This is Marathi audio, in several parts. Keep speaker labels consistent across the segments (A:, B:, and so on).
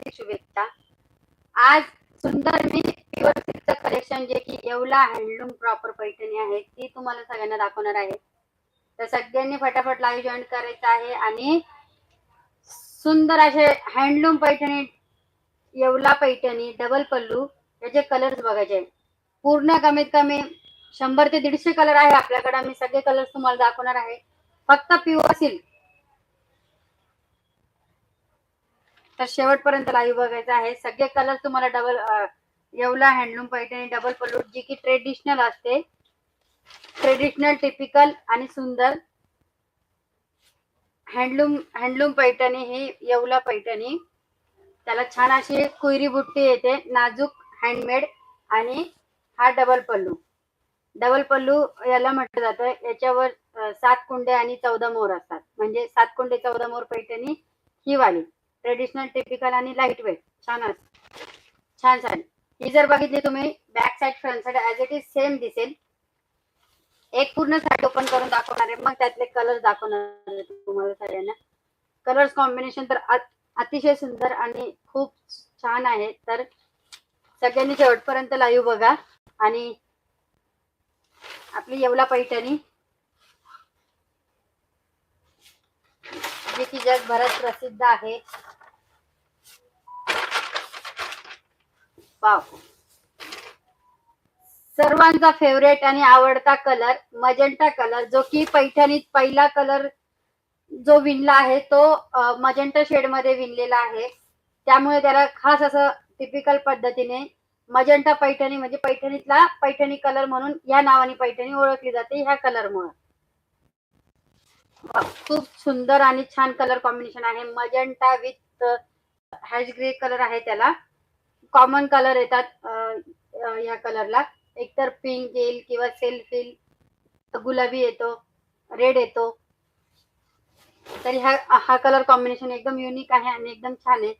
A: हार्दिक शुभेच्छा. आज सुंदर मी प्युअर सिल्कचं कलेक्शन जे की येवला हँडलूम प्रॉपर पैठणी आहे ती तुम्हाला सगळ्यांना दाखवणार आहे. तर सगळ्यांनी फटाफट लाईव्ह जॉईन करायचं आहे आणि सुंदर असे हँडलूम पैठणी, येवला पैठणी, डबल पल्लू याचे कलर्स बघायचे. पूर्ण कमीत कमी 100 ते 150 कलर आहे आपल्याकडे. मी सगळे कलर्स तुम्हाला दाखवणार आहे. फक्त प्युअर सिल्क. तर शेवटपर्यंत लाईव्ह बघायचं आहे. सगळे कलर तुम्हाला double Yeola handloom Paithani double pallu जी की ट्रेडिशनल असते, ट्रेडिशनल टिपिकल आणि सुंदर हँडलूम पैठणी ही येवला पैठणी. त्याला छान अशी कुयरी बुट्टी येते, नाजूक हँडमेड आणि हा डबल पल्लू. डबल पल्लू याला म्हटलं जातं. याच्यावर 7 कुंडे आणि 14 मोर असतात. म्हणजे 7 कुंडे 14 मोर पैठणी ही वाली ट्रेडिशनल टिपिकल आणि लाईट वेट छान साडी. ही जर बघितली तुम्ही back side front side as it is same दिसेल. एक पूर्ण साडी ओपन करून दाखवणार आहे, मग त्यातले कलर दाखवणार आहे तुम्हाला सगळ्यांना. कलर्स कॉम्बिनेशन तर अतिशय सुंदर आणि खूप छान आहे. तर सगळ्यांनी शेवटपर्यंत लाईव्ह बघा. आणि आपली येवला पैठणी जी की जगभरात प्रसिद्ध आहे. वाव, सर्वांचा फेवरेट आणि आवडता कलर मजेंटा कलर, जो की पैठणीत पहिला कलर जो विणला आहे तो मजेंटा शेड मध्ये विणलेला आहे. त्यामुळे त्याला खास असं टिपिकल पद्धतीने मजेंटा पैठणी म्हणजे पैठणीतला पैठणी कलर म्हणून या नावाने पैठणी ओळखली जाते. ह्या कलरमुळे खूप सुंदर आणि छान कलर कॉम्बिनेशन आहे. Magenta with hash grey colour आहे. त्याला कॉमन कलर येतात या कलरला. एकतर पिंक येईल किंवा सेल्फ येईल, गुलाबी येतो, रेड येतो. तर हा कलर कॉम्बिनेशन एकदम युनिक आहे आणि एकदम छान आहे.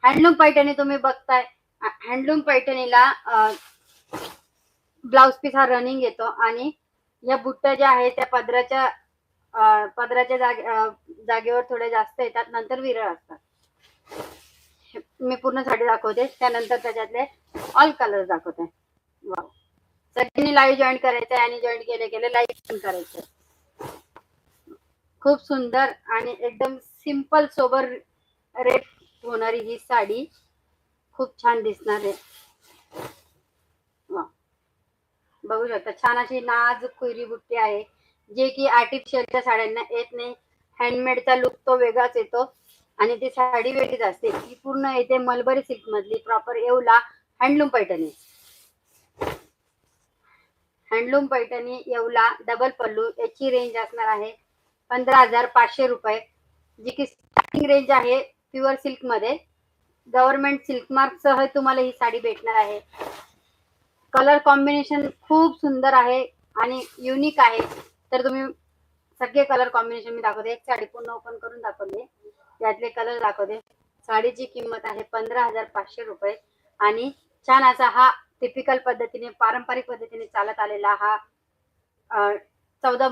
A: हँडलूम पैठणी तुम्ही बघताय. हँडलूम पैठणीला ब्लाउज पीस हा रनिंग येतो आणि या बुट्ट्या ज्या आहेत त्या पदराच्या जागेवर थोड्या जास्त येतात, नंतर विरळ असतात. मी पूर्ण साडी दाखवते, त्यानंतर त्याच्यातले ऑल कलर दाखवते. वाव, सगळ्यांनी लाईव्ह जॉईन करायचं आहे आणि जॉईन केले लाईव्ह पण करायचं. खूप सुंदर आणि एकदम सिंपल सोबर रेट होणारी ही साडी खूप छान दिसणार आहे. बघू शकता छान अशी नाजूक कुयरी बुट्टी आहे, जे की आर्टिफिशियलच्या साड्यांना येत नाही. हँडमेडचा लुक तो वेगळाच येतो आणि ती साडी वेगळीच असते. ती पूर्ण येते मलबरी सिल्क मधली proper Yeola handloom Paithani. Handloom Paithani Yeola double pallu याची रेंज असणार आहे 15,500 रुपये, जी की स्टार्टिंग रेंज आहे. प्युअर सिल्क मध्ये गव्हर्नमेंट सिल्क मार्क सह तुम्हाला ही साडी भेटणार आहे. कलर कॉम्बिनेशन खूप सुंदर आहे आणि युनिक आहे. तर तुम्ही सगळे कलर कॉम्बिनेशन मी दाखवते. एक साडी पूर्ण ओपन करून दाखवते, त्यातले कलर दाखवते. साडीची किंमत आहे 15,500 रुपये आणि छान असा हा टिपिकल पद्धतीने पारंपरिक पद्धतीने चालत आलेला हा 14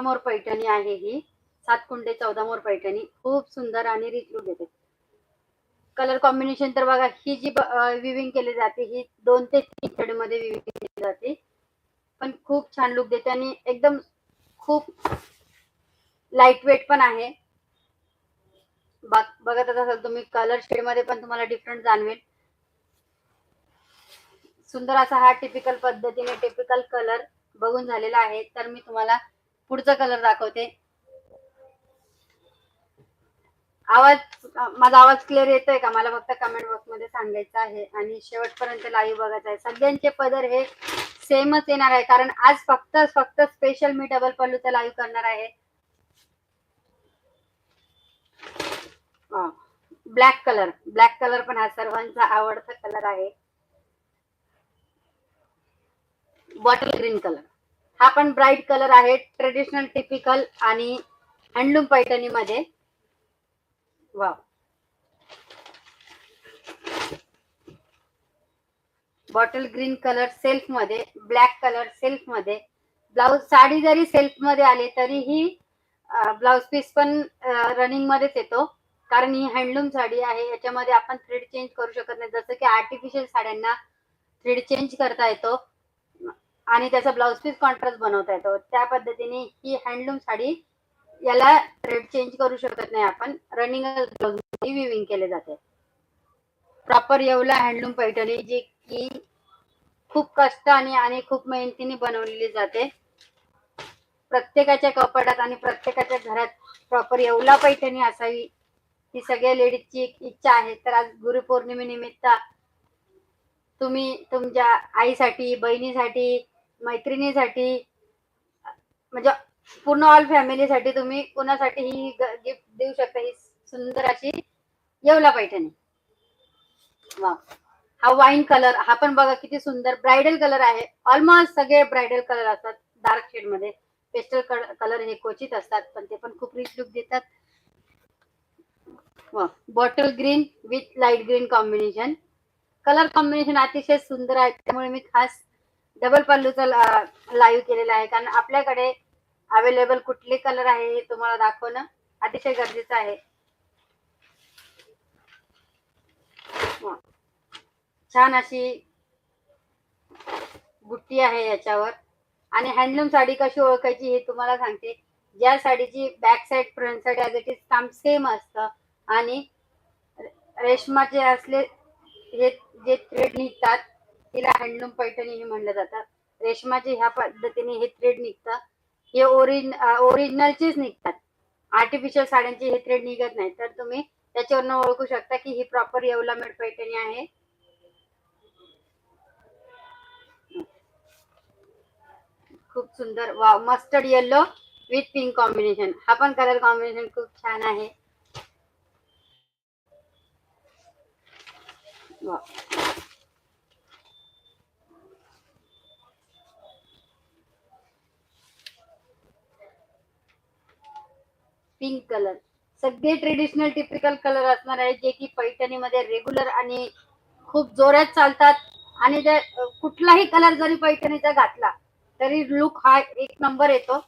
A: मोर पैठणी आहे. ही 7 कुंडे 14 मोर पैठणी खूप सुंदर आणि रिच लुक देते. कलर कॉम्बिनेशन तर बघा, ही जी विविंग केली जाते ही 2 ते 3 शेड मध्ये विविंग केली जाते, पण खूप छान लुक देते आणि एकदम खूप लाईट वेट पण आहे. बघत असाल तुम्ही कलर शेड मध्ये पण तुम्हाला डिफरंट जाणवेल. सुंदर असा हा टिपिकल पद्धतीने टिपिकल कलर बघून झालेला आहे. तर मी तुम्हाला पुढचा कलर दाखवते. माझा आवाज क्लिअर येतोय का? मला फक्त कमेंट बॉक्स मध्ये सांगायचं आहे आणि शेवटपर्यंत लाईव्ह बघायचं आहे. सगळ्यांचे पदर हे सेमच येणार आहे, कारण आज फक्त स्पेशल मी डबल पल्लूचा लाईव्ह करणार आहे. ब्लॅक कलर पण हा सर्वांचा आवडता कलर आहे. बॉटल ग्रीन कलर हा पण ब्राईट कलर आहे, ट्रेडिशनल टिपिकल आणि हँडलूम पैठणी मध्ये. Wow, bottle green colour self मध्ये, ब्लॅक कलर सेल्फ मध्ये. ब्लाउज साडी जरी सेल्फ मध्ये आले तरीही ब्लाउज पीस पण रनिंग मध्येच येतो, कारण ही हँडलूम साडी आहे, याच्यामध्ये आपण थ्रेड चेंज करू शकत नाही. जसं की आर्टिफिशियल साड्यांना थ्रेड चेंज करता येतो आणि त्याचा ब्लाउज पीस कॉन्ट्रास्ट बनवता येतो. त्या पद्धतीने ही हँडलूम साडी याला थ्रेड चेंज करू शकत नाही आपण. रनिंग ब्लाउज विविंग केले जाते. प्रॉपर येवला हँडलूम पैठणी जी की खूप कष्ट आणि खूप मेहनतीने बनवलेली जाते. प्रत्येकाच्या कपाटात आणि प्रत्येकाच्या घरात प्रॉपर येवला पैठणी असावी ही सगळ्या लेडीजची एक इच्छा आहे. तर आज गुरुपौर्णिमेनिमित्त तुम्ही तुमच्या आईसाठी, बहिणीसाठी, मैत्रिणीसाठी म्हणजे पूर्ण ऑल फॅमिलीसाठी तुम्ही कोणासाठी ही गिफ्ट देऊ शकता. ही सुंदर अशी येवला पैठणी. वाव, हा वाईन कलर, हा पण बघा किती सुंदर ब्राइडल कलर आहे. ऑलमोस्ट सगळे ब्राइडल कलर असतात डार्क शेड मध्ये. पेस्टल कलर हे क्वचित असतात पण ते पण खूप रिच लुक देतात. Bottle green with light green combination. Colour combination अतिशय सुंदर आहे, त्यामुळे मी खास डबल पल्लूचा लाईव्ह केलेला आहे. कारण आपल्याकडे अवेलेबल कुठले कलर आहे हे तुम्हाला दाखवणं अतिशय गरजेचं आहे. छान अशी बुट्टी आहे याच्यावर. आणि हँडलूम साडी कशी ओळखायची हे तुम्हाला सांगते. ज्या साडीची back side front side as it is काम सेम असतं आणि रेशमाचे असले हे जे थ्रेड निघतात तिला हँडलूम पैठणी हे म्हणलं जातं. रेशमाचे ह्या पद्धतीने हे थ्रेड निघतं. हे ओरिजिनलचेच निघतात. आर्टिफिशियल साड्यांचे हे थ्रेड निघत नाही. तर तुम्ही त्याच्यावरून ओळखू शकता की ही प्रॉपर येवला मेड पैठणी आहे. खूप सुंदर. Wow, mustard yellow with pink combination. हा पण कलर कॉम्बिनेशन खूप छान आहे. पिंक कलर सगळे ट्रेडिशनल टिपिकल कलर असणार आहे, जे की पैठणीमध्ये रेग्युलर आणि खूप जोरात चालतात. आणि कुठलाही कलर जरी पैठणीचा घातला तरी लुक हा एक नंबर येतो.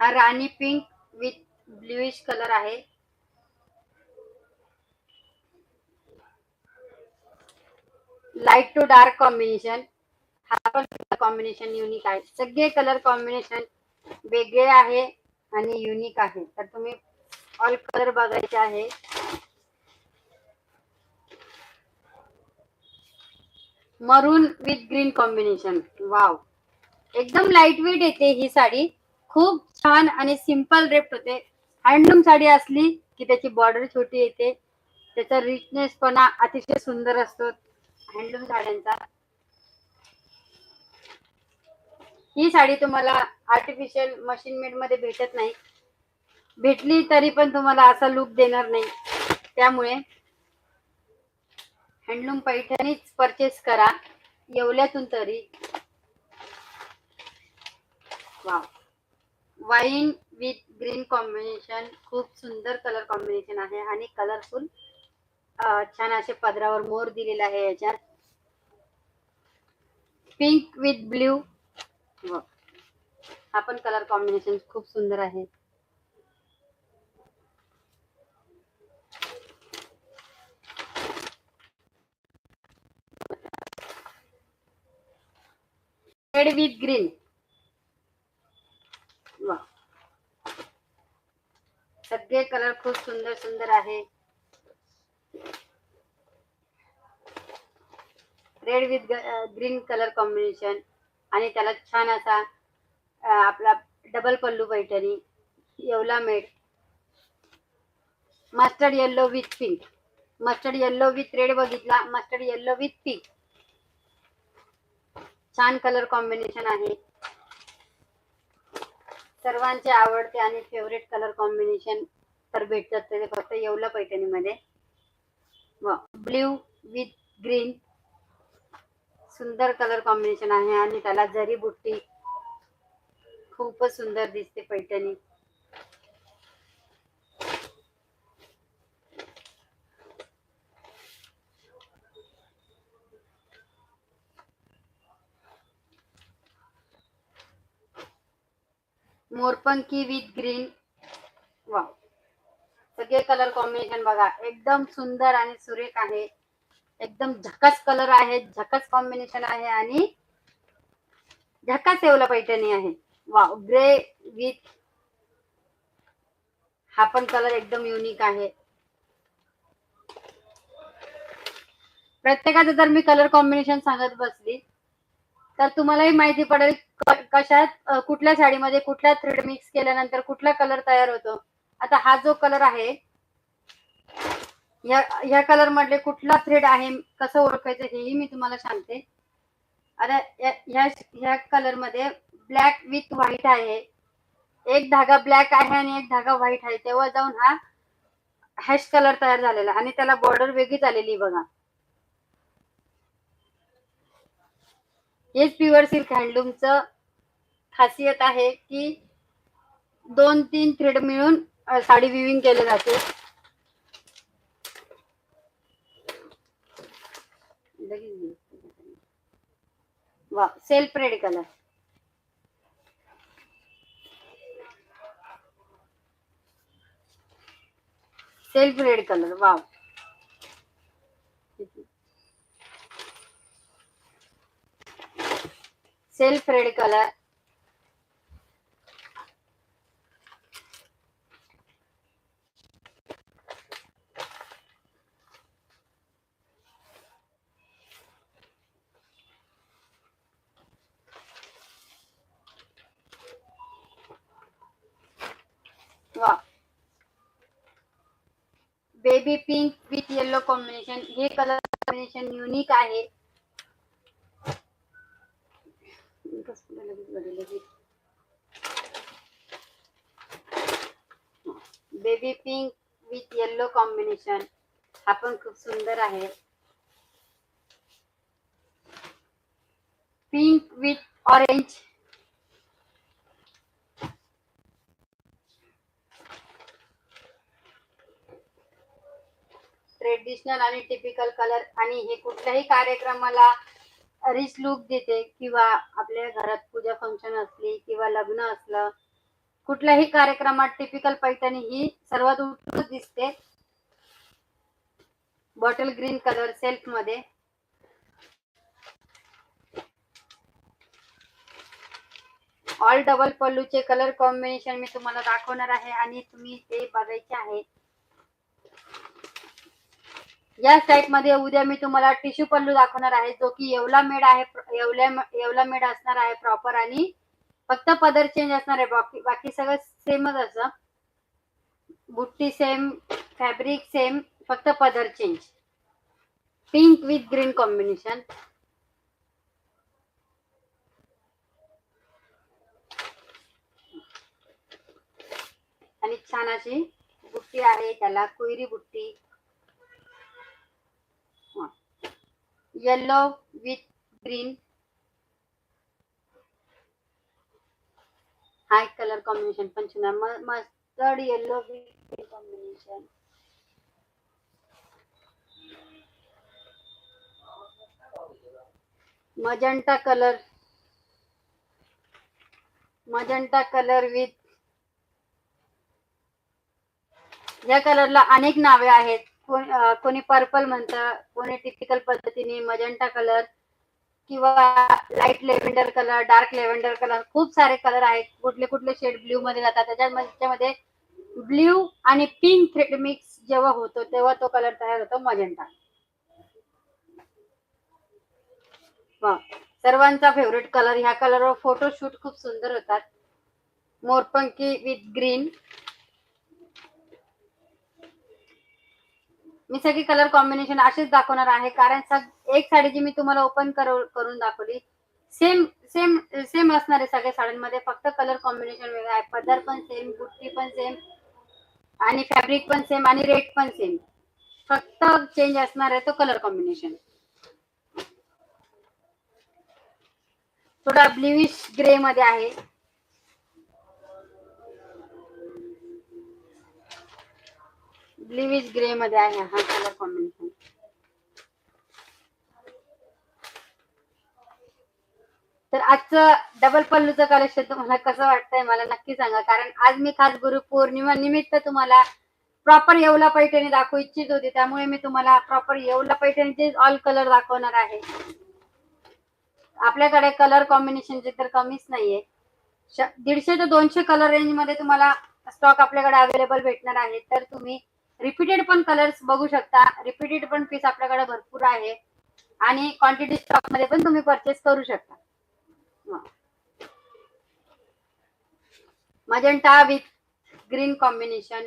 A: हा राणी पिंक विथ ब्लूइश कलर आहे. Light to dark combination. हा पण कॉम्बिनेशन युनिक आहे. सगळे कलर कॉम्बिनेशन वेगळे आहे आणि युनिक आहे. तर तुम्ही ऑल कलर बघायचे आहे. मरून विथ ग्रीन कॉम्बिनेशन. वाव, एकदम लाईट वेट येते ही साडी. खूप छान आणि सिंपल ड्रेप्ट होते. हँडलूम साडी असली की त्याची बॉर्डर छोटी येते. त्याचा रिचनेस पणा अतिशय सुंदर असतो हँडलूम साड्यांचा. ही साडी तुम्हाला आर्टिफिशियल मशीन मेड मध्ये भेटत नाही. भेटली तरी पण तुम्हाला असा लुक देणार नाही. त्यामुळे हँडलूम पैठणीच परचेस करा येवल्यातून तरी. Wow, wine with green combination. खूप सुंदर कलर कॉम्बिनेशन आहे आणि कलरफुल छान असे पदरावर मोर दिलेला आहे. याच्यात पिंक विथ ब्ल्यू. हा पण कलर कॉम्बिनेशन खूप सुंदर आहे. Red with green. सगळे कलर खूप सुंदर सुंदर आहे. Red with green colour combination आणि त्याला छान असा आपला double pallu Paithani Yeola made. Mustard yellow with pink. Mustard yellow with red बघितला, मस्टर्ड येल्लो विथ पिंक. छान कलर कॉम्बिनेशन आहे. सर्वांचे आवडते आणि फेवरेट कलर कॉम्बिनेशन तर भेटतात ते फक्त येवला पैठणीमध्ये. Blue with green. सुंदर कलर कॉम्बिनेशन आहे आणि त्याला जरी बुट्टी खूपच सुंदर दिसते पैठणी. मोरपंखी with green. वा, सगळे कलर कॉम्बिनेशन बघा, एकदम सुंदर आणि सुरेख आहे. एकदम झकास कलर आहे, झकास कॉम्बिनेशन आहे आणि झकास येवला पैठणी आहे. वा, ग्रे विथ, हा पण कलर एकदम युनिक आहे. प्रत्येकाचं जर मी कलर कॉम्बिनेशन सांगत बसली तर तुम्हालाही माहिती पडेल कशात कुठल्या साडीमध्ये कुठला थ्रेड मिक्स केल्यानंतर कुठला कलर तयार होतो. आता हा जो कलर आहे, ह्या कलर मधले कुठला थ्रेड आहे कसं ओळखायचं हेही मी तुम्हाला सांगते. आता ह्या कलर मध्ये ब्लॅक विथ व्हाईट आहे, एक धागा ब्लॅक आहे आणि एक धागा व्हाईट आहे, तेव्हा जाऊन हा हॅश कलर तयार झालेला आणि त्याला बॉर्डर वेगळीच आलेली बघा. हेच प्युअर सिल्क हँडलूमचं खासियत आहे की 2-3 थ्रेड मिळून साडी विविंग केले जाते. वा, self red colour, self red colour. Wow, self red colour. वा, baby pink with yellow combination. हे कलर कॉम्बिनेशन युनिक आहे. Baby pink with yellow combination, हा पण खूप सुंदर आहे. पिंक विथ ऑरेंज, ट्रेडिशनल आणि टिपिकल कलर, आणि हे कुठल्याही कार्यक्रमाला रिच लुक देते किंवा आपल्या घरात पूजा फंक्शन असली किंवा लग्न असलं, कुठल्याही कार्यक्रमात टिपिकल पैठणी ही सर्वात उत्कृष्ट दिसते. बॉटल ग्रीन कलर सेल्फ मध्ये. ऑल डबल पल्लूचे कलर कॉम्बिनेशन मी तुम्हाला दाखवणार आहे आणि तुम्ही ते बघायचे आहे. या टाइप मध्ये उद्या मी तुम्हाला टिश्यू पल्लू दाखवणार आहे, जो की येवला मेड आहे, येवला मेड असणार आहे प्रॉपर, आणि फक्त पदर चेंज असणार आहे. बाकी सगळं सेमच असं, बुट्टी सेम, फॅब्रिक सेम, फक्त पदर change. Pink with green combination. आणि छान अशी बुट्टी आहे, त्याला कोयरी बुट्टी. येलो विथ ग्रीन, हा एक कलर कॉम्बिनेशन पण छान. Mustard yellow with green combination. Magenta colour, magenta colour with, या कलरला अनेक नावे आहेत. कोणी पर्पल म्हणतं, कोणी टिपिकल पद्धतीने मजंटा कलर किंवा light lavender colour, dark lavender colour, खूप सारे कलर आहेत. कुठले कुठले शेड ब्ल्यू मध्ये जातात, त्याच्यामध्ये ब्ल्यू आणि पिंक थ्रेड मिक्स जेव्हा होतो तेव्हा तो कलर तयार होतो मजंटा. सर्वांचा फेवरेट कलर. ह्या कलरवर फोटोशूट खूप सुंदर होतात. मोरपंखी विथ ग्रीन. मी सगळी कलर कॉम्बिनेशन असेच दाखवणार आहे, कारण एक साडी जी मी तुम्हाला ओपन करून दाखवली सेम सेम सेम असणार आहे सगळ्या साड्यांमध्ये, फक्त कलर कॉम्बिनेशन वेगळं आहे. पदर पण सेम, बुट्टी पण सेम, आणि फॅब्रिक पण सेम, आणि रेट पण सेम, फक्त चेंज असणार आहे तो कलर कॉम्बिनेशन. थोडा ब्ल्यूइश ग्रे मध्ये आहे. ब्ल्यूइश ग्रे मध्ये आहे हा कलर कॉम्बिनेशन. तर आजचं डबल पल्लूचं कलेक्शन तुम्हाला कसं वाटतंय मला नक्की सांगा, कारण आज मी खास गुरुपौर्णिमा निमित्त तुम्हाला प्रॉपर येवला पैठणी दाखवू इच्छित होते, त्यामुळे मी तुम्हाला प्रॉपर येवला पैठणीचे ऑल कलर दाखवणार आहे. आपल्याकडे कलर कॉम्बिनेशनचे तर कमीच नाहीये. 150 ते 200 कलर रेंज मध्ये तुम्हाला स्टॉक आपल्याकडे अवेलेबल भेटणार आहे. तर तुम्ही रिपीटेड पण कलर्स बघू शकता. रिपीटेड पण पीस आपल्याकडे भरपूर आहे आणि क्वांटिटी स्टॉक मध्ये पण तुम्ही परचेस करू शकता. Magenta with green combination,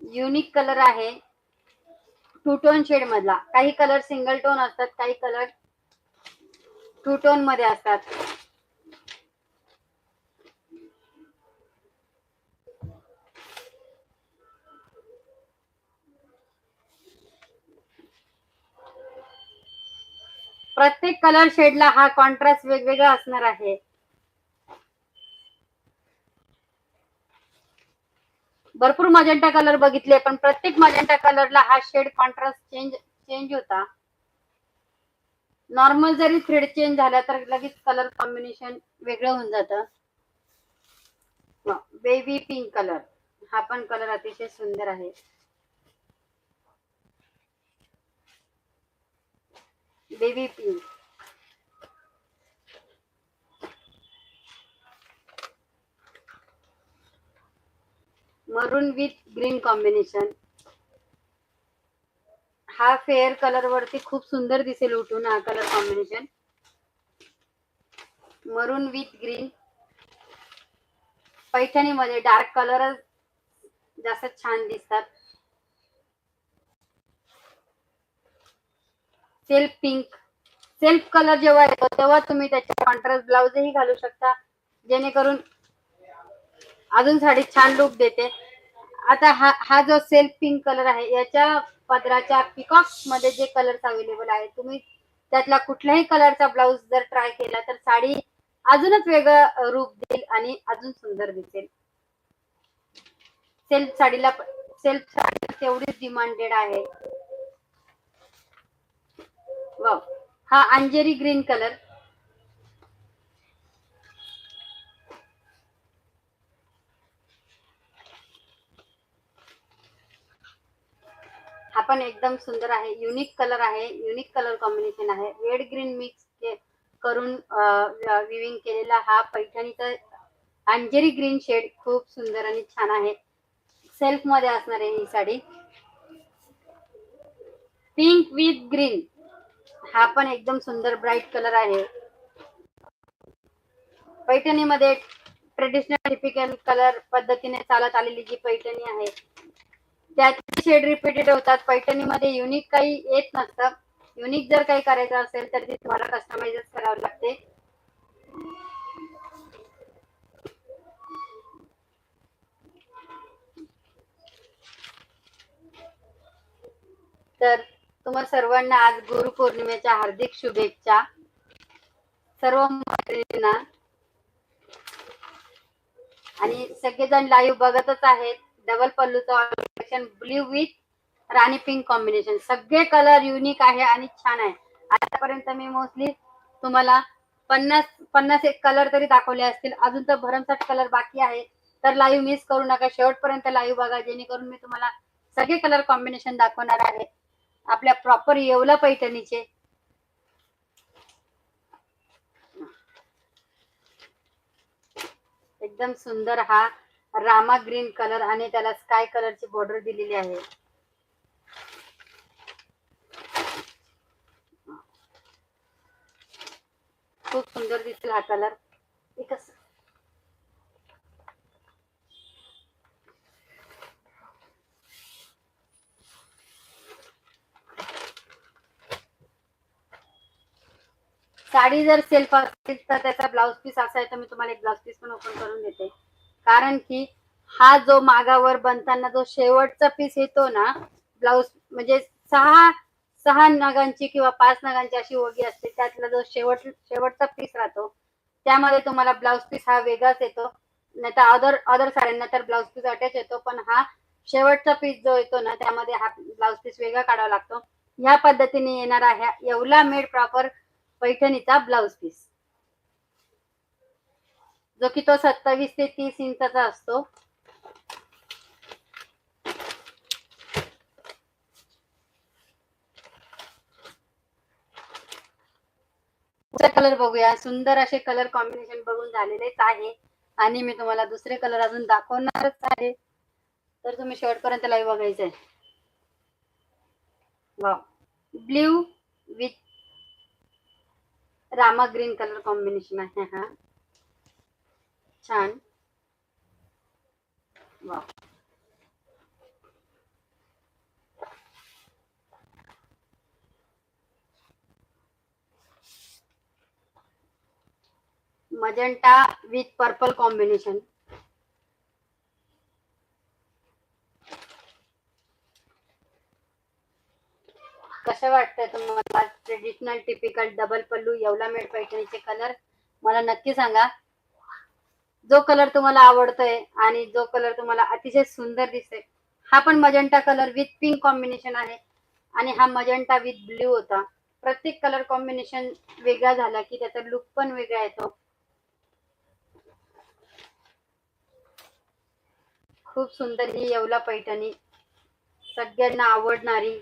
A: unique colour आहे. 2 टोन शेड मधला. काही कलर सिंगल टोन असतात, काही कलर 2 टोन मध्ये असतात. प्रत्येक कलर शेडला हा कॉन्ट्रास्ट वेगवेगळा असणार आहे. भरपूर मजेंटा कलर बघितले, पण प्रत्येक मजेंटा कलरला हा शेड कॉन्ट्रास्ट चेंज होता. नॉर्मल जरी थ्रेड चेंज झाला तर लगेच कलर कॉम्बिनेशन वेगळं होऊन जातं. बेबी पिंक कलर, हा पण कलर अतिशय सुंदर आहे. बेबी पिंक, मरून विथ ग्रीन कॉम्बिनेशन. हा फेअर कलर वरती खूप सुंदर दिसेल उठून हा कलर कॉम्बिनेशन. मरून विथ ग्रीन. पैठणी मध्ये डार्क कलर जास्त छान दिसतात. Self pink. सेल्फ कलर जेव्हा येतो तेव्हा तुम्ही त्याच्या कॉन्ट्रास्ट ब्लाउजही घालू शकता, जेणेकरून अजून साडी छान लुक देते. आता हा जो सेल्फ पिंक कलर आहे, याच्या पदराच्या पिकॉक मध्ये जे कलर्स अवेलेबल आहेत, तुम्ही त्यातला कुठल्याही कलरचा ब्लाउज जर ट्राय केला तर साडी अजूनच वेगळं रूप देईल आणि अजून सुंदर दिसेल. सेल्फ साडीला तेवढीच डिमांडेड आहे. वाव, हा अंजेरी ग्रीन कलर. हा पण एकदम सुंदर आहे. युनिक कलर आहे, युनिक कलर कॉम्बिनेशन आहे. रेड ग्रीन मिक्स करून विविंग केलेला हा पैठणीचा अंजेरी ग्रीन शेड खूप सुंदर आणि छान आहे. सेल्फ मध्ये असणार आहे ही साडी. पिंक विथ ग्रीन, हा पण एकदम सुंदर ब्राईट कलर आहे. पैठणीमध्ये ट्रेडिशनल टिपिकल कलर पद्धतीने चालत आलेली जी पैठणी आहे त्याचे शेड रिपीटेड होतात. पैठणीमध्ये युनिक काही येत नसतं. युनिक जर काही करायचं असेल तर ते तुम्हाला कस्टमाइज करावं लागते. तर तुम्हा सर्वांना आज गुरुपौर्णिमेच्या हार्दिक शुभेच्छा. सर्व मैत्रिणींना, आणि सगळेजण लाईव्ह बघतच आहेत. डबल पल्लूचा collection blue with rani pink combination. सगळे कलर युनिक आहे आणि छान आहे. आतापर्यंत मी मोस्टली तुम्हाला 50 एक कलर तरी दाखवले असतील. अजून तर भरमसाठ कलर बाकी आहे. तर लाईव्ह मिस करू नका, शेवटपर्यंत लाईव्ह बघा, जेणेकरून मी तुम्हाला सगळे कलर कॉम्बिनेशन दाखवणार आहे आपल्या प्रॉपर येवला पैठणीचे. एकदम सुंदर हा रामा ग्रीन कलर आणि त्याला स्काय कलरची बॉर्डर दिलेली आहे. खूप सुंदर दिसेल हा कलर. एकच साडी जर सेल्फ असेल तर त्याचा ब्लाउज पीस असा आहे, तर मी तुम्हाला एक ब्लाउज पीस पण ओपन करून देते. कारण की हा जो मागावर बनताना जो शेवटचा पीस येतो ना ब्लाउज, म्हणजे सहा नगांची किंवा 5 नगांची अशी ओगी असते, त्यातला जो शेवटचा पीस राहतो त्यामध्ये तुम्हाला ब्लाउज पीस हा वेगळाच येतो. नाही तर अदर साड्यांना तर ब्लाउज पीस अटॅच येतो, पण हा शेवटचा पीस जो येतो ना त्यामध्ये हा ब्लाउज पीस वेगळा काढावा लागतो. ह्या पद्धतीने येणार आहे येवला मेड प्रॉपर पैठणीचा ब्लाउज पीस, जो की तो 27 ते 30 इंचाचा असतो. कलर बघूया. सुंदर असे कलर कॉम्बिनेशन बघून झालेलेच आहे आणि मी तुम्हाला दुसरे कलर अजून दाखवणारच आहे, तर तुम्ही शेवटपर्यंत लाईव्ह बघायचंय. Wow, blue with Rama green colour combination आहे हा. छान. Wow, magenta with purple combination. कसं वाटतंय तुम्हाला ट्रेडिशनल टिपिकल डबल पल्लू येवला मेड पैठणीचे कलर? मला नक्की सांगा. जो कलर तुम्हाला आवडतोय आणि जो कलर तुम्हाला अतिशय सुंदर दिसतोय, हा पण magenta colour with pink combination आहे आणि हा मजेंटा विथ ब्ल्यू होता. प्रत्येक कलर कॉम्बिनेशन वेगळा झाला की त्याचा लुक पण वेगळा येतो. खूप सुंदर ही येवला पैठणी, सगळ्यांना आवडणारी.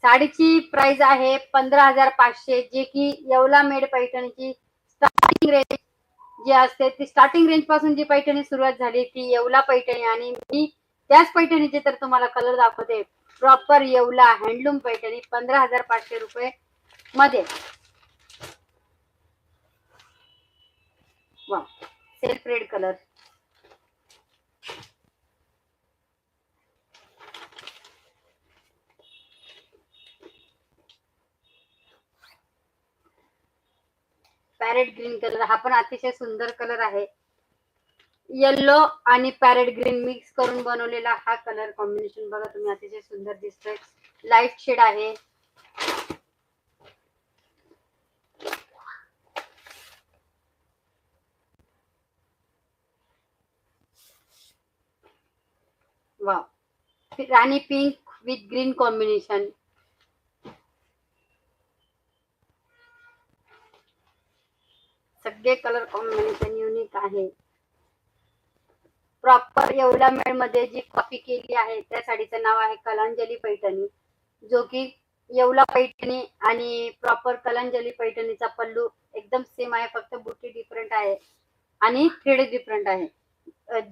A: साडीची प्राइस आहे 15,500, जे की येवला मेड पैठणीची स्टार्टिंग रेंज जी असते ती स्टार्टिंग रेंज पासून जी पैठणी सुरुवात झाली ती येवला पैठणी, आणि मी त्याच पैठणीचे तर तुम्हाला कलर दाखवते. प्रॉपर येवला हँडलूम पैठणी 15,500 रुपये मध्ये. वा, self red colour. Parrot green colour, हा पण अतिशय सुंदर कलर आहे. येल्लो आणि पॅरेट ग्रीन मिक्स करून बनवलेला हा कलर कॉम्बिनेशन बघा तुम्ही, अतिशय सुंदर दिसतोय. लाईट शेड आहे. वा, राणी पिंक विथ ग्रीन कॉम्बिनेशन. सगळे कलर कॉम्बिनेशन युनिक आहे. प्रॉपर येवला मेड मध्ये जी कॉपी केली आहे त्या साडीचं नाव आहे कलांजली पैठणी, जो की येवला पैठणी आणि प्रॉपर कलांजली पैठणीचा पल्लू एकदम सेम आहे, फक्त बुटी डिफरंट आहे आणि थ्रेड डिफरंट आहे.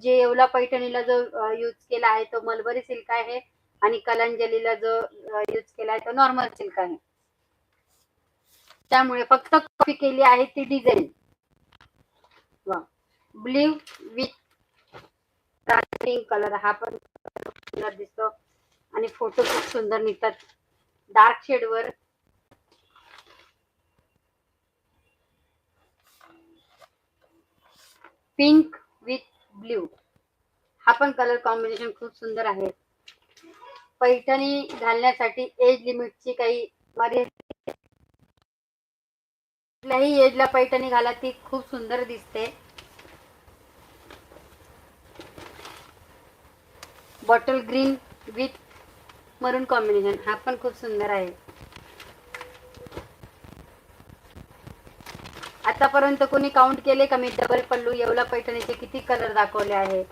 A: जे येवला पैठणीला जो यूज केला आहे तो मलबरी सिल्क आहे आणि कलांजलीला जो यूज केला आहे तो नॉर्मल सिल्क आहे. त्यामुळे फक्त कॉपी केली आहे ती डिझाईन. वा, ब्ल्यू विथ पिंक कलर, हा पण सुंदर दिसतो आणि फोटो खूप सुंदर निघतात. डार्क शेड वर पिंक विथ ब्ल्यू, हा पण कलर कॉम्बिनेशन खूप सुंदर आहे. पैठणी घालण्यासाठी एज लिमिटची काही मर्यादा, कुठल्याही एजला पैठणी घाला ती खूप सुंदर दिसते. बॉटल ग्रीन विथ मरून कॉम्बिनेशन, हा पण खूप सुंदर आहे. आतापर्यंत कोणी काउंट केले का मी डबल पल्लू येवला पैठणीचे किती कलर दाखवले आहेत?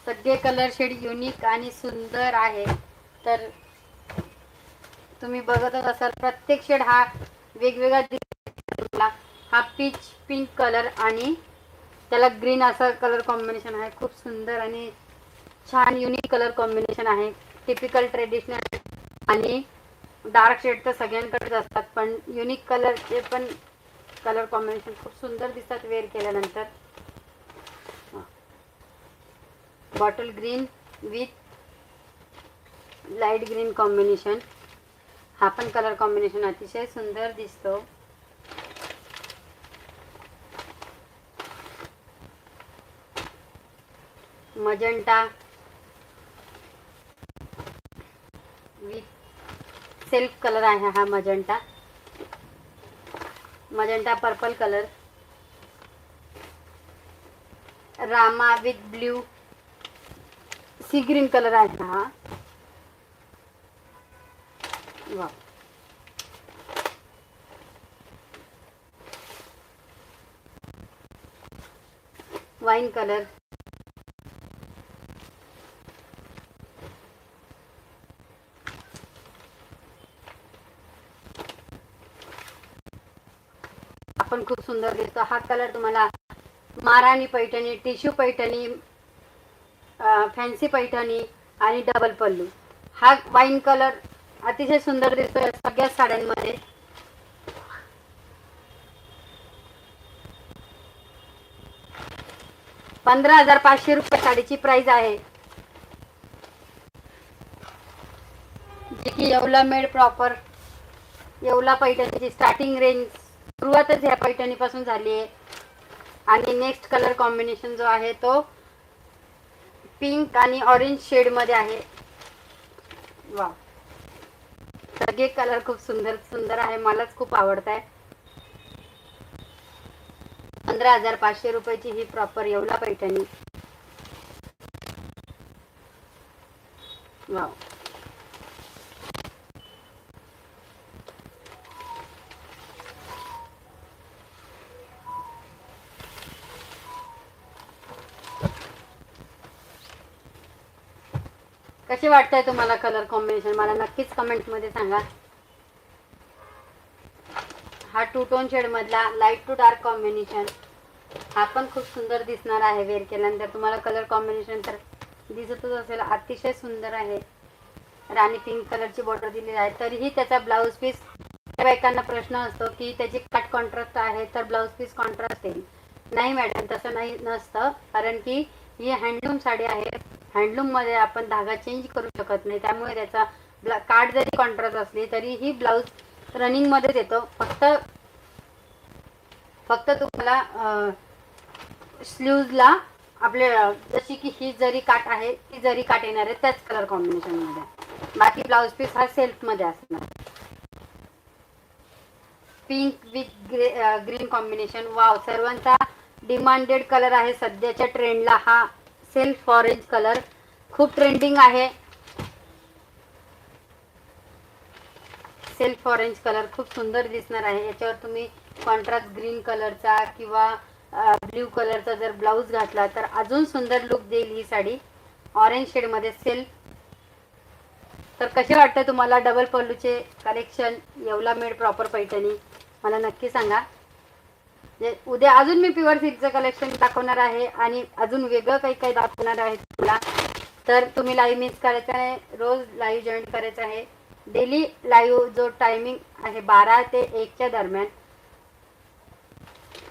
A: सगळे कलर शेड युनिक आणि सुंदर आहे. तर तुम्ही बघतच असाल प्रत्येक शेड हा वेगवेगळा दिसला. हा पीच पिंक कलर आणि त्याला ग्रीन असा कलर कॉम्बिनेशन आहे. खूप सुंदर आणि छान युनिक कलर कॉम्बिनेशन आहे. टिपिकल ट्रेडिशनल आणि डार्क शेड तर सगळ्यांकडेच असतात, पण युनिक कलरचे पण कलर कॉम्बिनेशन खूप सुंदर दिसतात वेअर केल्यानंतर. Bottle green with light green combination, हा पण कलर कॉम्बिनेशन अतिशय सुंदर दिसतो. मजंटा विथ सेल्फ कलर आहे हा मजंटा पर्पल कलर, रामा with blue sea green colour आहे हा, वा वाईन कलर, आपण खूप सुंदर दिसतो हा कलर तुम्हाला महाराणी पैठणी, टिश्यू पैठणी, फॅन्सी पैठणी आणि डबल पल्लू, हा वाईन कलर अतिशय सुंदर दिसतोय सगळ्या साड्यांमध्ये. ₹15,500 साडीची प्राइस आहे, जी की येवला मेड प्रॉपर येवला पैठणीची स्टार्टिंग रेंज सुरुवातच ह्या पैठणीपासून झाली आहे. आणि नेक्स्ट कलर कॉम्बिनेशन जो आहे तो पिंक आणि ऑरेंज शेड मध्ये आहे. वा सगळे कलर खूप सुंदर सुंदर आहे, मलाच खूप आवडत आहे. 15,500 ही प्रॉपर येवला पैठणी. वा कसे वाटतंय तुम्हाला कलर कॉम्बिनेशन, मला नक्कीच कमेंट मध्ये सांगा. हा टू टोन शेड मधला लाईट टू डार्क कॉम्बिनेशन, हा पण खूप सुंदर दिसणार आहे वेअर केल्यानंतर. तुम्हाला कलर कॉम्बिनेशन तर दिसतच असेल, अतिशय सुंदर आहे. राणी पिंक कलरची बॉर्डर दिलेली आहे. तरीही त्याचा ब्लाऊज पीस, त्या बायकांना प्रश्न असतो की त्याची कट कॉन्ट्रास्ट आहे तर ब्लाऊज पीस कॉन्ट्रास्ट येईल. नाही मॅडम, तसं नाही नसतं, कारण की ही हँडलूम साडी आहे. हँडलूम मध्ये आपण धागा चेंज करू शकत नाही, त्यामुळे त्याचा कार्ड जरी कॉन्ट्रास्ट असली तरीही ब्लाऊज रनिंग मध्येच येतो. फक्त तुम्हाला स्लीव्जला आपले जशी की ही जरी काट आहे ती जरी काट येणार आहे त्याच कलर कॉम्बिनेशन मध्ये. बाकी ब्लाऊज पीस हा सेल्फ मध्ये असणार. Pink with green combination, wow सर्वांचा डिमांडेड कलर आहे सध्याच्या ट्रेंडला. हा सेल्फ ऑरेंज कलर खूप ट्रेंडिंग आहे. सेल्फ ऑरेंज कलर खूप सुंदर दिसणार आहे. याच्यावर तुम्ही कॉन्ट्रास्ट ग्रीन कलरचा किंवा ब्ल्यू कलरचा जर ब्लाऊज घातला तर अजून सुंदर लुक देईल ही साडी ऑरेंज शेड मध्ये सेल्फ. तर कसे वाटतं तुम्हाला डबल पल्लूचे collection Yeola made proper Paithani, मला नक्की सांगा. उद्या अजून मी प्युअर सिल्कचं कलेक्शन दाखवणार आहे आणि अजून वेगळं काही काही दाखवणार आहे तुला. तर तुम्ही लाईव्ह मिस करायचं आहे, रोज लाईव्ह जॉईन करायचं आहे. डेली लाईव्ह जो टायमिंग आहे 12 ते 1च्या दरम्यान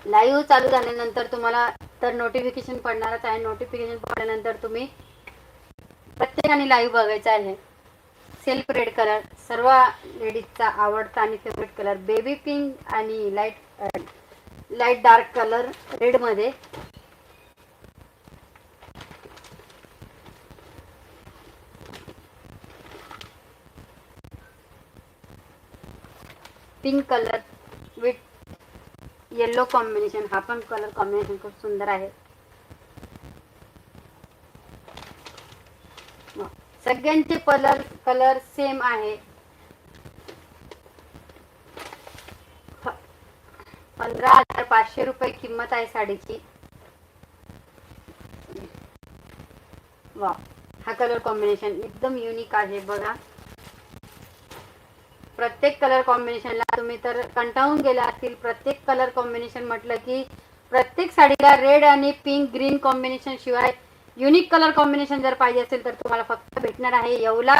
A: लाईव्ह चालू झाल्यानंतर तुम्हाला तर नोटिफिकेशन पडणारच आहे. नोटिफिकेशन पडल्यानंतर तुम्ही प्रत्येकाने लाईव्ह बघायचं आहे. सेल्फ रेड कलर सर्व लेडीजचा आवडता आणि फेवरेट कलर, बेबी पिंक आणि लाईट डार्क कलर रेड मध्ये. Pink colour with yellow combination, हा पण कलर कॉम्बिनेशन खूप सुंदर आहे. सगळ्यांचे कलर सेम आहे. 15,500 किंमत आहे साडीची. वा हा कलर कॉम्बिनेशन एकदम युनिक आहे बघा. प्रत्येक कलर कॉम्बिनेशनला तुम्ही तर कंटाळून गेला असतील. प्रत्येक कलर कॉम्बिनेशन म्हटलं की प्रत्येक साडीला रेड आणि पिंक ग्रीन कॉम्बिनेशन शिवाय युनिक कलर कॉम्बिनेशन जर पाहिजे असेल तर तुम्हाला फक्त भेटणार आहे येवला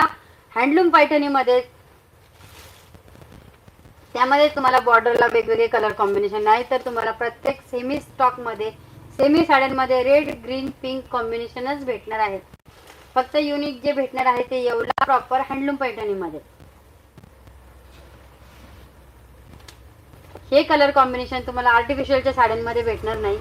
A: हँडलूम पैठणीमध्ये. त्यामध्ये तुम्हाला बॉर्डरला वेगवेगळे कलर कॉम्बिनेशन नाही तर तुम्हाला प्रत्येक सेमी स्टॉक मध्ये सेमी साड्यांमध्ये रेड ग्रीन पिंक कॉम्बिनेशनच भेटणार आहेत. फक्त युनिक जे भेटणार आहे ते येवला प्रॉपर हँडलूम पैठणीमध्ये. हे कलर कॉम्बिनेशन तुम्हाला आर्टिफिशियलच्या साड्यांमध्ये भेटणार नाही.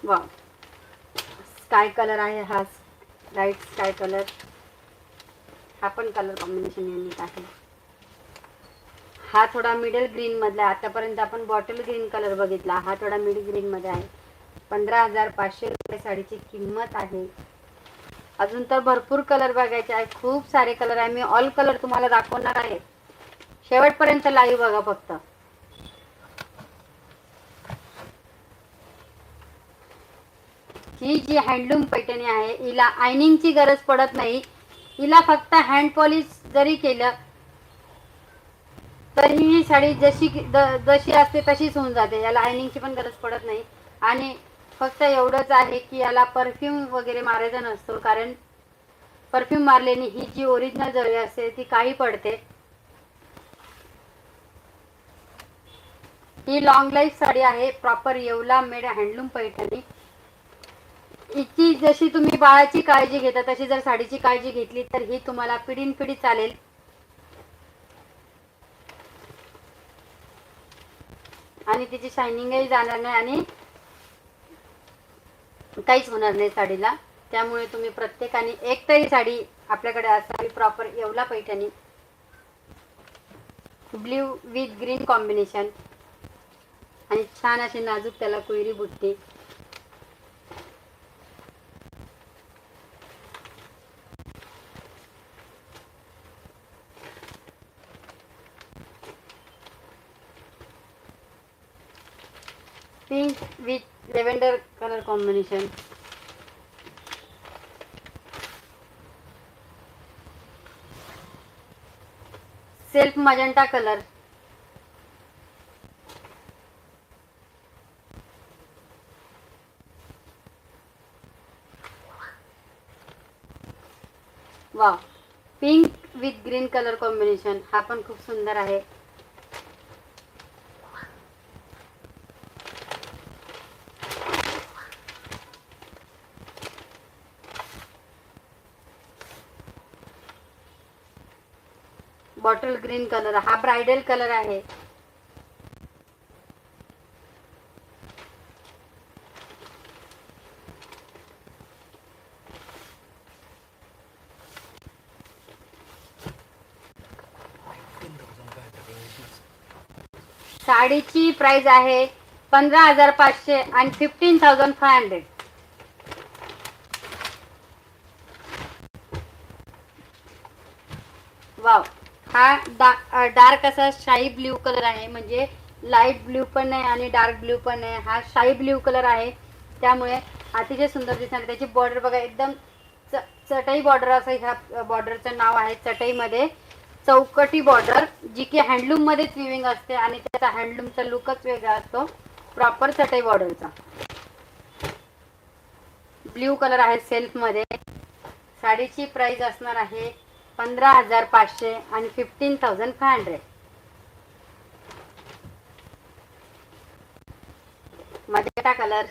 A: वा, स्काय कलर आहे हा, लाईट स्काय कलर. हा पण कलर कॉम्बिनेशन युनिक आहे. हा थोडा मिडल ग्रीन मधला. आतापर्यंत आपण बॉटल ग्रीन कलर बघितला, हा थोडा मिड ग्रीन मध्ये आहे. 15,500 रुपये साडीची किंमत आहे. अजून तर भरपूर कलर बघायचे आहे, खूप सारे कलर आहे. मी ऑल कलर तुम्हाला दाखवणार आहे. शेवटपर्यंत लाईव्ह बघा फक्त. ही जी हँडलूम पैठणी आहे, हिला आयनिंगची गरज पडत नाही. हिला फक्त हँड पॉलिश जरी केलं तरी ही साडी जशी असते तशीच होऊन जाते. याला आयनिंगची पण गरज पडत नाही. आणि फक्त एवढंच आहे की याला परफ्यूम वगैरे मारायचा नसतो, कारण परफ्यूम मारल्याने ही जी ओरिजिनल जरी असते ती काही पडते. ही लॉंग लाईफ साडी आहे, proper Yeola made handloom Paithani. हिची जशी तुम्ही बाळाची काळजी घेता तशी जर साडीची काळजी घेतली तर ही तुम्हाला पिढीनपिढी चालेल. आणि तिची शायनिंगही जाणार नाही आणि काहीच होणार नाही साडीला. त्यामुळे तुम्ही प्रत्येकाने एक तरी साडी आपल्याकडे असावी, proper Yeola Paithani. Blue with green combination आणि छान अशी नाजूक त्याला कोयरी बुट्टी. Pink with lavender colour combination. Self magenta colour. वा, pink with green colour combination. हा पण खूप सुंदर आहे. Bottle green colour. हा ब्राइडल कलर आहे. साडीची प्राइस आहे 15,500 आणि 15,500. वाव, हा डार्क असा शाई ब्ल्यू कलर आहे. म्हणजे लाईट ब्ल्यू पण नाही आणि डार्क ब्ल्यू पण नाही. हा शाई ब्ल्यू कलर आहे, त्यामुळे अतिशय सुंदर दिसणार. त्याची बॉर्डर बघा, एकदम चटई बॉर्डर असं ह्या बॉर्डरचं नाव आहे. चटईमध्ये चौकटी बॉर्डर, जी की हँडलूम मध्येच विविंग असते आणि त्याचा हँडलूमचा लुकच वेगळा असतो. प्रॉपर चटई बॉर्डरचा ब्ल्यू कलर आहे सेल्फ मध्ये. साडीची प्राइस असणार आहे 15,500 आणि 15,500. मजेंटा कलर,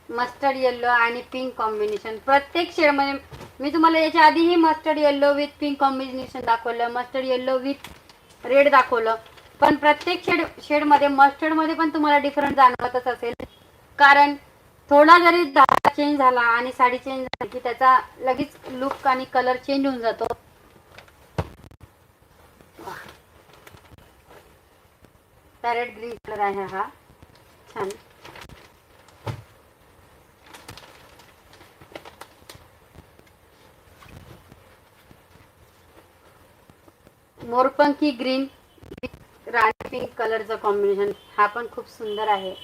A: मस्टर्ड येल्लो आणि पिंक कॉम्बिनेशन. प्रत्येक शेड मध्ये मी तुम्हाला याच्या आधीही mustard yellow with pink combination दाखवलं, मस्टर्ड येल्लो विथ रेड दाखवलं. पण प्रत्येक शेड मध्ये मस्टर्ड मध्ये पण तुम्हाला डिफरन्स जाणवतच असेल, कारण थोडा जरी धागा चेंज झाला आणि साडी चेंज झाली की त्याचा लगेच लुक आणि कलर चेंज होऊन जातो. पॅरेट ग्रीन कलर आहे हा, छान. मोरपंखी ग्रीन विथ राणी पिंक कलरचं कॉम्बिनेशन. हा पण खूप सुंदर आहे.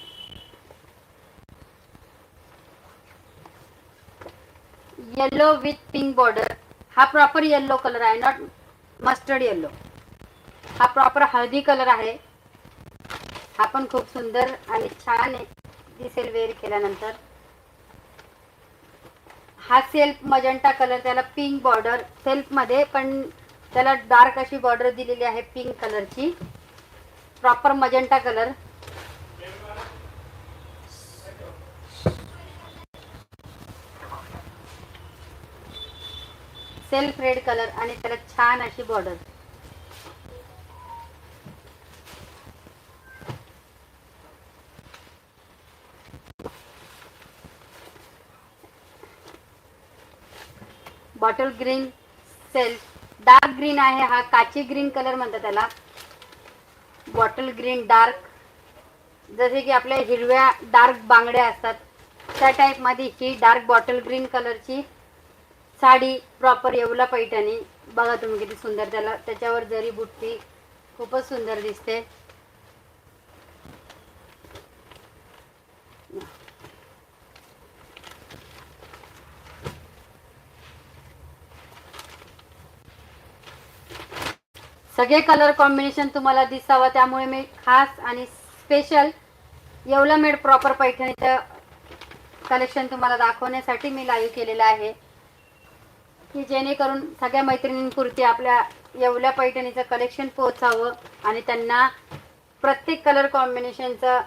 A: Yellow with pink border. हा प्रॉपर येल्लो कलर आहे, नॉट मस्टर्ड येल्लो. हा प्रॉपर हळदी कलर आहे. हा पण खूप सुंदर आणि छान दिसेल वेअर केल्यानंतर. हा सेल्फ मजेंटा कलर, त्याला पिंक बॉर्डर सेल्फ मध्ये, पण त्याला डार्क अशी बॉर्डर दिलेली आहे पिंक कलरची. Proper magenta colour. Self red colour आणि त्याला छान अशी border. Bottle green self dark green आहे, हा काची ग्रीन कलर म्हणतात त्याला. बॉटल ग्रीन डार्क, जसे की आपल्या हिरव्या डार्क बांगड्या असतात त्या टाईप मध्ये ही डार्क बॉटल ग्रीन कलरची साडी प्रॉपर येवला पैठणी. बघा तुम्ही किती सुंदर, त्याच्यावर जरी बुट्टी खूपच सुंदर दिसते. सगळे कलर कॉम्बिनेशन तुम्हाला दिसावं त्यामुळे मी खास आणि स्पेशल येवला मेड प्रॉपर पैठणीचं कलेक्शन तुम्हाला दाखवण्यासाठी मी लाईव्ह केलेलं आहे, की जेणेकरून सगळ्या मैत्रिणींपुरती आपल्या येवला पैठणीचं कलेक्शन पोहोचावं आणि त्यांना प्रत्येक कलर कॉम्बिनेशनचं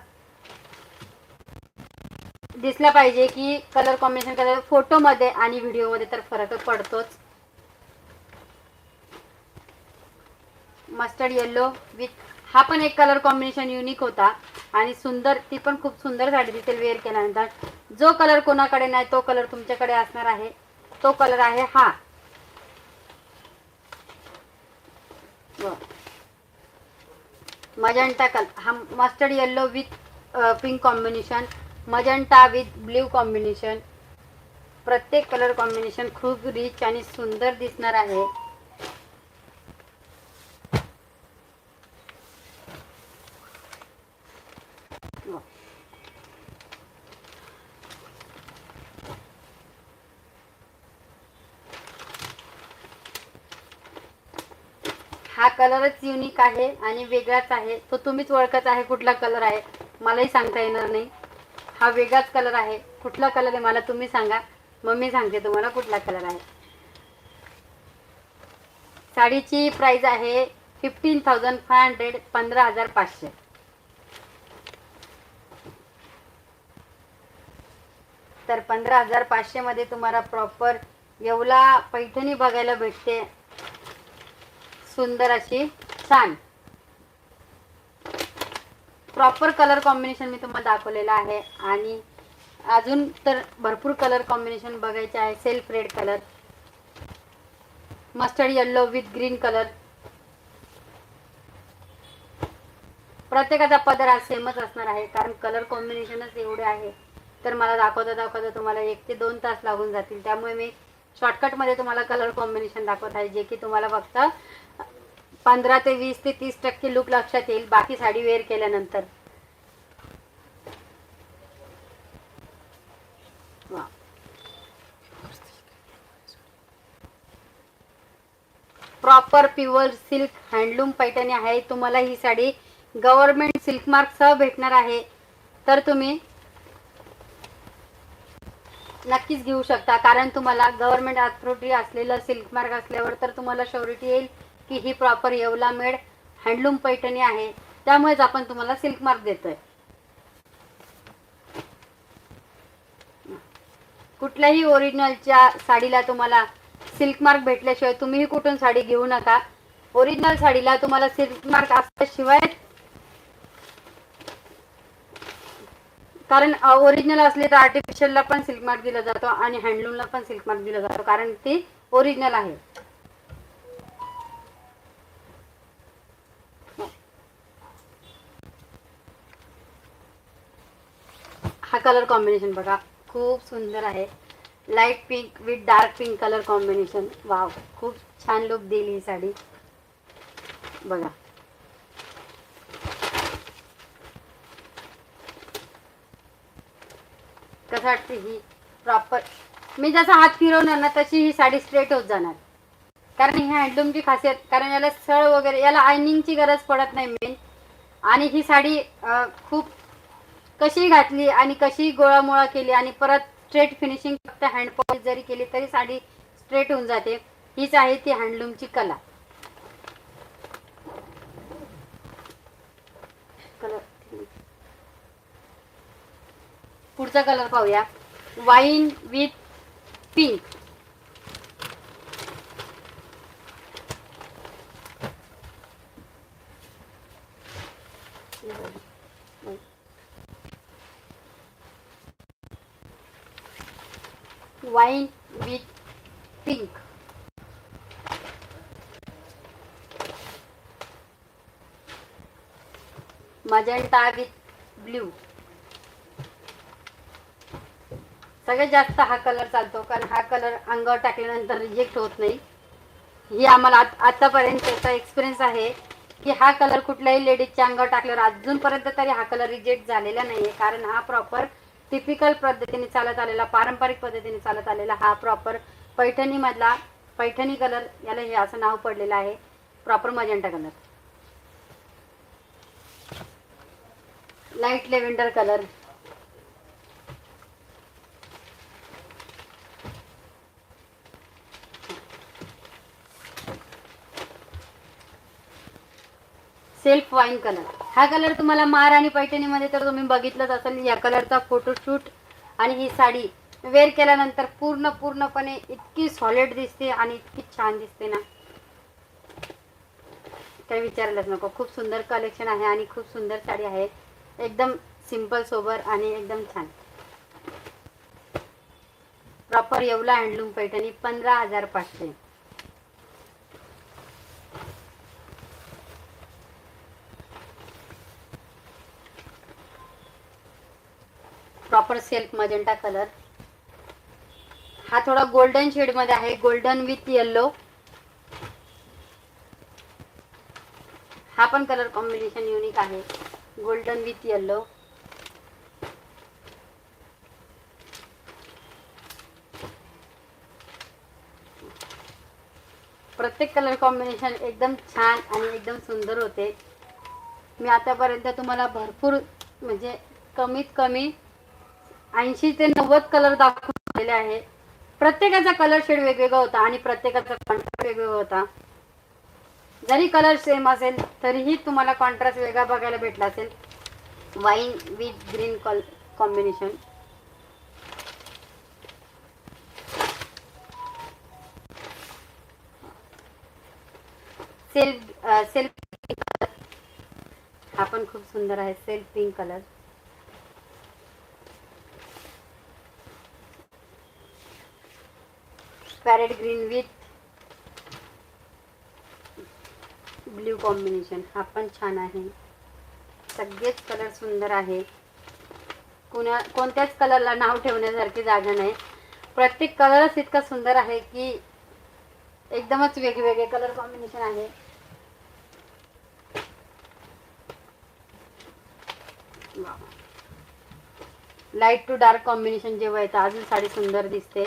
A: दिसलं पाहिजे की कलर कॉम्बिनेशन कलर फोटोमध्ये आणि व्हिडिओमध्ये तर फरक पडतोच. मस्टर्ड येलो विथ हा पण एक कलर कॉम्बिनेशन युनिक होता आणि सुंदर, ती पण खूप सुंदर साडी दिसेल वेअर केल्यानंतर. जो कलर कोणाकडे नाही तो कलर तुमच्याकडे असणार आहे, तो कलर आहे हा. मजंटा कलर, हा mustard yellow with pink combination, magenta with blue combination. प्रत्येक कलर कॉम्बिनेशन खूप रिच आणि सुंदर दिसणार आहे. हा कलरच युनिक आहे आणि वेगळाच आहे, तो तुम्हीच ओळखत आहे कुठला कलर आहे, मलाही सांगता येणार नाही. हा वेगळाच कलर आहे. कुठला कलर आहे मला तुम्ही सांगा, मग मी सांगते तुम्हाला कुठला कलर आहे. साडीची प्राइस आहे 15,500, 15,500. तर 15,500 मध्ये तुम्हाला प्रॉपर येवला पैठणी बघायला भेटते, सुंदर अशी छान. प्रॉपर कलर कॉम्बिनेशन मी तुम्हाला दाखवलेलं आहे आणि अजून तर भरपूर कलर कॉम्बिनेशन बघायचे आहे. Self red colour, mustard yellow with green colour. प्रत्येकाचा पदर हा सेमच असणार आहे कारण कलर कॉम्बिनेशनच एवढे आहे, तर मला दाखवता तुम्हाला 1 ते 2 तास लागून जातील. त्यामुळे मी शॉर्टकटमध्ये तुम्हाला कलर कॉम्बिनेशन दाखवत आहे, जे की तुम्हाला फक्त 15 ते 20 ते 30% लुक लक्षात येईल, बाकी साडी वेअर केल्यानंतर. Proper pure silk handloom Paithani आहे. तुम्हाला ही साडी गव्हर्नमेंट सिल्क मार्क सह भेटणार आहे, तर तुम्ही नक्कीच घेऊ शकता. कारण तुम्हाला गव्हर्नमेंट अथॉरिटी असलेलं सिल्क मार्क असल्यावर तर तुम्हाला श्योरिटी येईल की ही proper Yeola made handloom Paithani आहे, त्यामुळेच आपण तुम्हाला सिल्क मार्क देतोय. कुठल्याही ओरिजिनलच्या साडीला तुम्हाला सिल्क मार्क भेटल्याशिवाय तुम्हीही कुठून साडी घेऊ नका. ओरिजिनल साडीला तुम्हाला सिल्क मार्क असल्याशिवाय, कारण ओरिजिनल असले तर आर्टिफिशियलला पण सिल्क मार्क दिला जातो आणि हँडलूमला पण सिल्क मार्क दिला जातो, कारण ती ओरिजिनल आहे. हा कलर कॉम्बिनेशन बघा, खूप सुंदर आहे. Light pink with dark pink colour combination. Wow, खूप छान लुक देईल ही साडी. बघा, कसं वाटते ही प्रॉपर. मी जसा हात फिरवणार ना तशी ही साडी स्ट्रेट होत जाणार, कारण ही हँडलूमची खासियत. कारण याला सळ वगैरे, याला आयनिंगची गरज पडत नाही मेन. आणि ही साडी खूप कशी घातली आणि कशी गोळामोळा केली आणि परत स्ट्रेट फिनिशिंग फक्त हँड पॉलिश जरी केली तरी साडी स्ट्रेट होऊन जाते. हीच आहे ती हँडलूमची कला. कलर, पुढचा कलर पाहूया. Wine with pink. Wine with pink, magenta with blue. सगळ्यात जास्त हा कलर चालतो कारण हा कलर अंगावर टाकल्यानंतर रिजेक्ट होत नाही. ही आम्हाला आतापर्यंतचा एक्सपिरियन्स आहे की हा कलर कुठल्याही लेडीजच्या अंगावर टाकल्यावर अजूनपर्यंत तरी हा कलर रिजेक्ट झालेला नाहीये. कारण हा प्रॉपर टिपिकल पद्धतीने चालत आलेला, पारंपरिक पद्धतीने चालत आलेला हा प्रॉपर पैठणी मधला पैठणी कलर, याला हे असं नाव पडलेलं आहे, proper magenta colour. Light lavender colour, self wine colour. हा कलर तुम्हाला महाराणी पैठणीमध्ये तर तुम्ही बघितलंच असेल. या कलरचा फोटोशूट आणि ही साडी वेअर केल्यानंतर पूर्णपणे इतकी सॉलिड दिसते आणि इतकी छान दिसते ना, काही विचारायलाच नको. खूप सुंदर कलेक्शन आहे आणि खूप सुंदर साडी आहे, एकदम सिंपल सोबर आणि एकदम छान. Proper Yeola handloom Paithani 15,500. Proper self magenta colour. हा थोडा गोल्डन शेड मध्ये आहे, गोल्डन विथ येल्लो. हा पण कलर कॉम्बिनेशन युनिक आहे, गोल्डन विथ येल्लो. प्रत्येक कलर कॉम्बिनेशन एकदम छान आणि एकदम सुंदर होते. मी आतापर्यंत तुम्हाला भरपूर म्हणजे कमीत कमी 80 ते 90 कलर दाखवलेले आहे. प्रत्येकाचा कलर शेड वेगवेगळा होता आणि प्रत्येकाचा कॉन्ट्रास्ट वेगवेगळा होता. जरी कलर सेम असेल तरीही तुम्हाला कॉन्ट्रास्ट वेगळा बघायला भेटला असेल. Wine with green combination. Self हा पण खूप सुंदर आहे, self pink colour. Parrot green with blue combination. हा पण छान आहे, सगळेच कलर सुंदर आहे. कोणत्याच कलरला नाव ठेवण्यासारखी जागा नाही. प्रत्येक कलरच इतका सुंदर आहे की एकदमच वेगवेगळे कलर कॉम्बिनेशन आहे. लाईट टू डार्क कॉम्बिनेशन जेव्हा येतं अजून साडी सुंदर दिसते.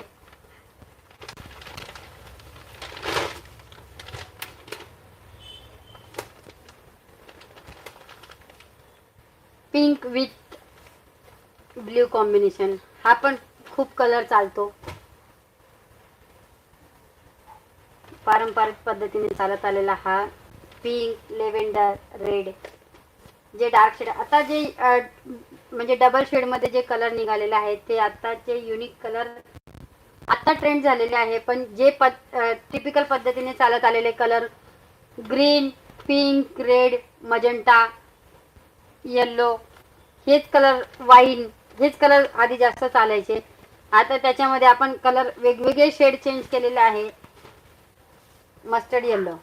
A: Pink with blue combination. हा पण खूप कलर चालतो, पारंपरिक पद्धतीने चालत आलेला हा पिंक, लेव्हेंडर, रेड. जे डार्क शेड आता जे म्हणजे डबल शेड मध्ये जे कलर निघालेले आहेत ते आताचे युनिक कलर आता ट्रेंड झालेले आहे. पण जे टिपिकल पद्धतीने चालत आलेले colour green, pink, red, magenta, yellow, हेच कलर, वाईन, हेच कलर आधी जास्त चालायचे. आता त्याच्यामध्ये आपण कलर वेगवेगळे शेड चेंज केलेले आहे. Mustard yellow,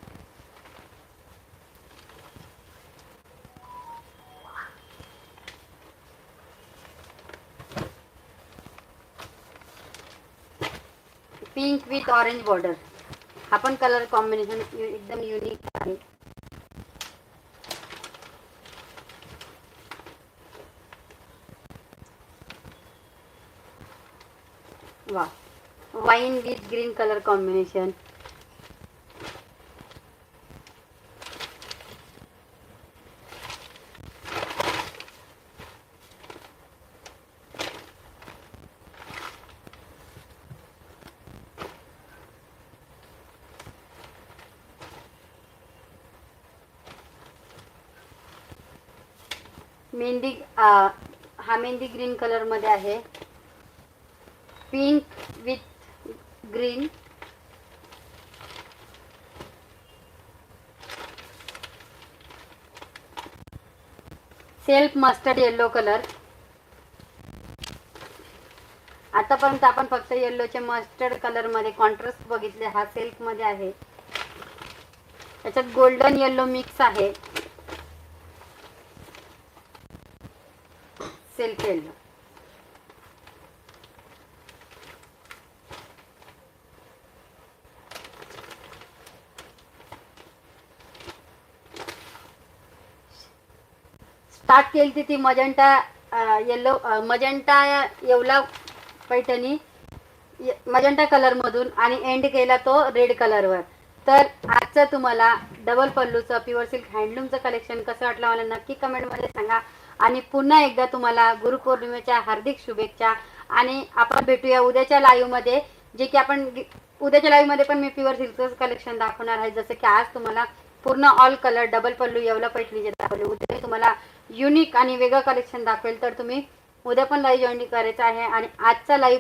A: pink with orange border. हा पण कलर कॉम्बिनेशन एकदम युनिक आहे. वा, wine with green colour combination. Mehndi हा मेहंदी ग्रीन कलर मध्ये आहे. Pink with green. Self mustard yellow colour. आतापर्यंत आपण फक्त येल्लोचे मस्टर्ड कलर मध्ये कॉन्ट्रास्ट बघितले. हा सिल्क मध्ये आहे. याच्यात गोल्डन येल्लो मिक्स आहे. Silk yellow. स्टार्ट केली ती magenta yellow magenta Yeola Paithani magenta colour मधून आणि एंड केला तो रेड कलरवर. तर आजचं तुम्हाला डबल पल्लूचं प्युअर सिल्क हँडलूमचं कलेक्शन कसं वाटलं मला नक्की कमेंटमध्ये सांगा. आणि पुन्हा एकदा तुम्हाला गुरुपौर्णिमेच्या हार्दिक शुभेच्छा. आणि आपण भेटूया उद्याच्या लाईव्हमध्ये, जे की आपण उद्याच्या लाईव्हमध्ये पण मी प्युअर सिल्कचं कलेक्शन दाखवणार आहे. जसं की आज तुम्हाला पूर्ण ऑल कलर डबल पल्लू येवला पैठणीचे दाखवले. उद्या तुम्हाला युनिक आणि वेगळं कलेक्शन दाखवेल. तर तुम्ही उद्या पण लाईव्ह जॉईन करायचं आहे. आणि आजचा लाईव्ह